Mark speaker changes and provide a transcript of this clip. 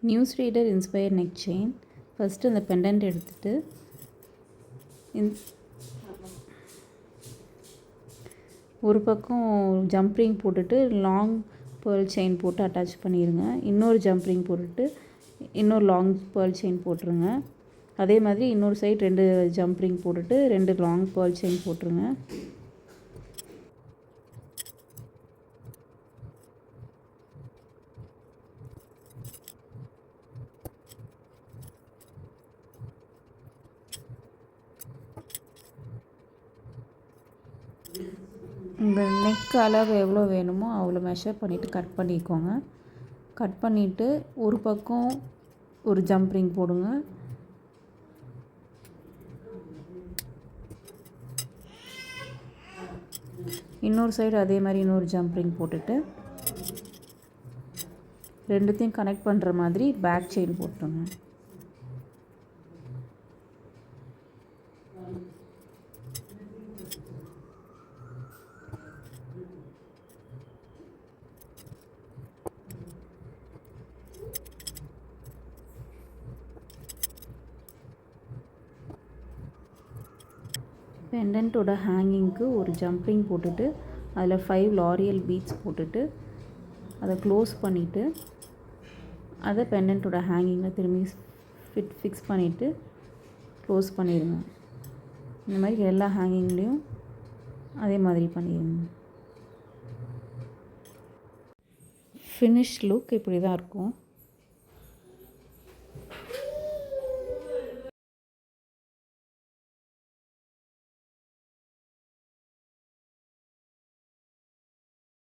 Speaker 1: News reader inspire neck chain. First அந்த pendant எடுத்துகிட்டு ஒரு பக்கம் ஜம்ப் ரிங் போட்டுட்டு லாங் பேர்ல் செயின் போட்டு அட்டாச் பண்ணிடுங்க. இன்னொரு ஜம்ப் ரிங் போட்டுட்டு இன்னொரு லாங் பேர்ல் செயின் போட்டுருங்க. அதே மாதிரி இன்னொரு சைடு 2 ஜம்ப் ரிங் போட்டுட்டு 2 லாங் பேர்ல் செயின் போட்டுருங்க. உங்கள் நெக் அளவு எவ்வளோ வேணுமோ அவ்வளோ மெஷர் பண்ணிவிட்டு கட் பண்ணிக்கோங்க. கட் பண்ணிவிட்டு ஒரு பக்கம் ஒரு ஜம்ப் ரிங் போடுங்க. இன்னொரு சைடு அதே மாதிரி இன்னொரு ஜம்ப் ரிங் போட்டுட்டு ரெண்டுத்தையும் கனெக்ட் பண்ணுற மாதிரி பேக் செயின் போட்டுருங்க. பெண்டன்ட்டோட ஹேங்கிங்க்கு ஒரு ஜம்ப் ரிங் போட்டுட்டு அதில் 5 லாரியல் பீட்ஸ் போட்டுட்டு அதை க்ளோஸ் பண்ணிவிட்டு அதை பெண்டன்ட்டோட ஹேங்கிங்கில் திரும்பி ஃபிக்ஸ் பண்ணிவிட்டு க்ளோஸ் பண்ணிடுங்க. இந்த மாதிரி எல்லா ஹேங்கிங்லேயும் அதே மாதிரி பண்ணிடுங்க. ஃபினிஷ் லுக் இப்படி தான் இருக்கும்.